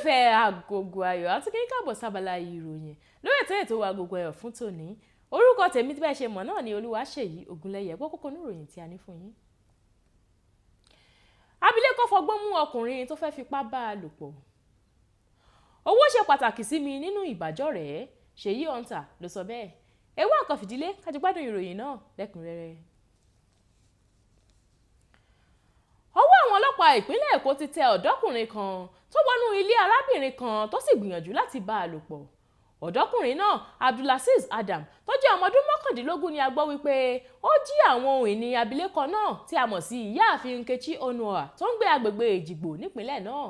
olólùfẹ́ Agogo Ayo àti kí n káàbọ̀ sábàlá ìròyìn lórí ètò Agogo Ayo fún tòní. Orúkọ tèmi tí bẹ́ẹ̀ ṣe mọ̀ náà ni SEYI Ogunleye kókó nínú ìròyìn tí a ní fún yín. Abilékọ fọgbọ́n mú ọkùnrin tó fẹ́ fipá bá a lò pọ̀. Owó ṣe pàtàkì sí mi nínú ìbájọ́rẹ̀ẹ́, SEYI ló sọ bẹ́ẹ̀. Ẹ wá nǹkan fìdílé ká jọ gbádùn ìròyìn náà lẹ́kùnrẹ́rẹ́. Ọwọ́ àwọn ọlọ́pàá ìpínlẹ̀ Èkó ti tẹ ọ̀dọ́kùnrin kan tó wọnú ilé arábìnrin kan tó sì gbìyànjú láti bá a lò pọ̀. Ọ̀dọ́kùnrin náà Abdulaziz Adam tó jẹ́ ọmọ ọdún 19 ni a gbọ́ wípé ó jí àwọn ohun ìní abilékọ náà tí a mọ̀ sí ìyáàfin Nkechi Onuoha tó ń gbé agbègbè Èjìgbò nípínlẹ̀ náà.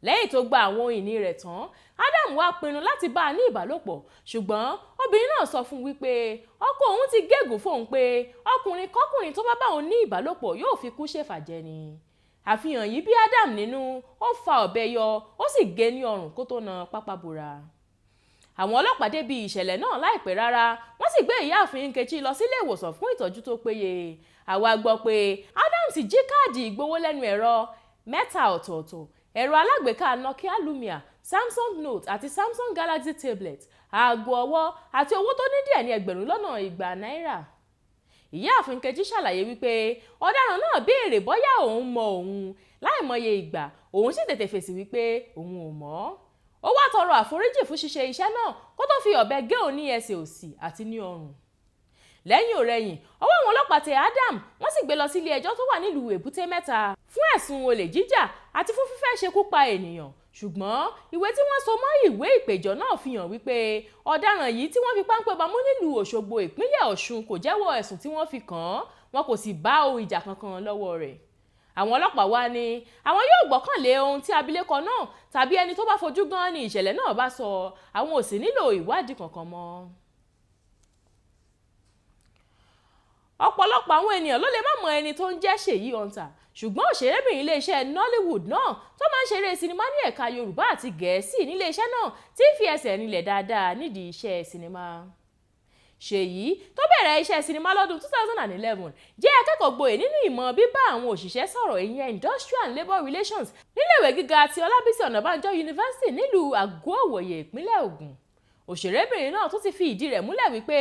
Lẹ́yìn tó gba àwọn ohun ìní rẹ̀ tán, Adam wá pinnu láti bá a ní ìbálòpọ̀, ṣùgbọ́n obìnrin náà sọ fún wípé ọkọ òun ti gégùn fóun pé ọkùnrin kọ́kùnrin tó bá bá òun ní ìbálòpọ̀ yóò fi kú ṣèfàjẹ ni. Àfihàn yìí bí Adam nínú, ó fa ọ̀bẹ yọ, ó sì gé ní ọrùn kó tó na pápá bora. Àwọn ọlọ́pàá débi ìṣẹ̀lẹ̀ náà láìpẹ́ rárá, wọ́n sì gbé ìyáàfin Nkechi lọ sílé ìwòsàn fún ìtọ́jú tó péye. Àwa gbọ́ pé Adam sì jí káàdì ìgbowó lẹ́nu ẹ̀rọ 3 ọ̀tọ̀ọ̀tọ̀, ẹ̀rọ alágbèéká Nokia Lumia, Samsung Note àti Samsung Galaxy tablet, aago ọwọ́ àti owó tó ní díẹ̀ ní 200 náírà. Ìyáàfin Nkechi ṣàlàyé wípé ọ̀daràn náà béèrè bóyá òun mọ òun láìmọye ìgbà, òun sì tètè fèsì wípé òun ò mọ̀. Ó wá tọrọ àforíjì fún ṣíṣe iṣẹ́ náà kó tó fi ọ̀bẹ gé òun ní ẹsẹ̀ òsì àti ní ọrùn. Lẹ́yìn òrẹ́yìn, ọwọ́ àwọn ọlọ́pàá tẹ Adam, wọ́n sì gbé lọ sí ilé ẹjọ́ tó wà nílùú Èbúté Mẹ́ta fún ẹ̀sùn olè jíjà àti fún fífẹ́ ṣekú pa ènìyàn. Ṣùgbọ́n ìwé tí wọ́n so mọ́ ìwé ìpèjọ́ náà fi hàn wípé ọ̀daràn yìí tí wọ́n fi páńpẹ́ bámú nílùú Òṣogbo ìpínlẹ̀ Ọ̀ṣun kò jẹ́wọ́ ẹ̀sùn tí wọ́n fi kàn án, wọn kò sì bá ohun ìjà kankan lọ́wọ́ rẹ̀. Àwọn ọlọ́pàá wá ní àwọn yóò gbọ́kànlé ohun tí abilékọ náà tàbí ẹni tó bá fojú gan ní ìṣẹ̀lẹ̀ náà bá sọ, àwọn ò sì nílò ìwádìí kankan mọ́. Ọ̀pọ̀lọpọ̀ àwọn ènìyàn ló lè má mọ ẹni tó ń jẹ́ SEYI, ṣùgbọ́n òṣèrébìnrin iléeṣẹ́ Nollywood náà tó máa ń ṣeré sinimá ní ẹ̀ka Yorùbá àti Gẹ̀ẹ́sì níléeṣẹ́ náà tí ń fi ẹsẹ̀ rinlẹ̀ dáadáa nídìí iṣẹ́ sinimá. SEYI tó bẹ̀rẹ̀ iṣẹ́ sinimá lọ́dún 2011 jẹ́ akẹ́kọ̀ọ́ gboyè nínú ìmọ̀ bíbá àwọn òṣìṣẹ́ sọ̀rọ̀ ìyẹn Industrial and Labour Relations níléèwé gíga ti Ọlábísí Ọ̀nàbànjọ́ University nílùú Àgọ́-Òwòye ìpínlẹ̀ Ògùn. Òṣèrébìnrin náà tún ti fi ìdí rẹ̀ múlẹ̀ wípé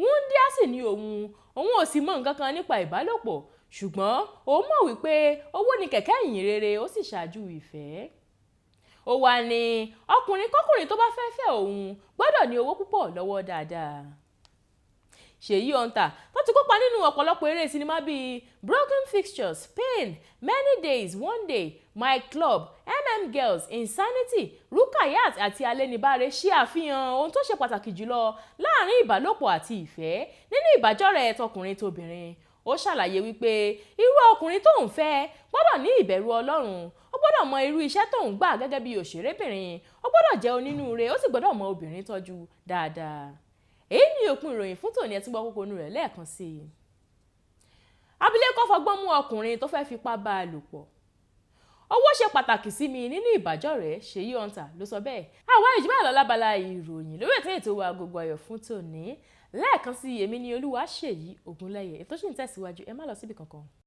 wúńdíá sì ni òun ò sì mọ nǹkan kan nípa ìbálòpọ̀, ṣùgbọ́n òun mọ̀ wípé owó ni kẹ̀kẹ́ ìyìn rere, ó sì ṣáájú ìfẹ́. Ó wá ní ọkùnrin kọ́kùnrin tó bá fẹ́ fẹ́ òun gbọ́dọ̀ ní owó púpọ̀ lọ́wọ́ dáadáa. SEYI tó ti kópa nínú ọ̀pọ̀lọpọ̀ eré sinimá bíi Broken Fixtures, Pain, Many Days, One Day, My Club, Girls, Insanity, Rukayat àti Alénibáre ṣe àfihàn ohun tó ṣe pàtàkì jùlọ láàrin ìbálòpọ̀ àti ìfẹ́ nínú ìbájọ́rẹ̀ẹ́ tọkùnrin tóbìnrin. Ó ṣàlàyé wípé irú ọkùnrin tóun fẹ́ gbọ́dọ̀ ní ìbẹ̀rù Ọlọ́run, ó gbọ́dọ̀ mọ irú iṣẹ́ tóun gbà gẹ́gẹ́ bí òṣèrébìnrin, ó gbọ́dọ̀ jẹ́ onínúure, ó sì gbọ́dọ̀ mọ obìnrin tọ́jú dáadáa. Èyí ni òpin ìròyìn fún tòní, ẹ tún gbọ́ kókó inú rẹ̀ lẹ́ẹ̀kan sí i. Abilékọ fọgbọ́n mú ọkùnrin tó fẹ́ fipá bá a lò pọ̀. Owó ṣe pàtàkì sí mi nínú ìbájọ́rẹ̀ẹ́, SEYI ló sọ bẹ́ẹ̀. Àwa ìjìbá lọ lábala ìròyìn lórí ètò Agogo Ayo fún tòní. Lẹ́ẹ̀kan sí èmi ni SEYI Ogunleye. Ètò ṣì ń tẹ̀síwájú, ẹ má lọ síbi kankan.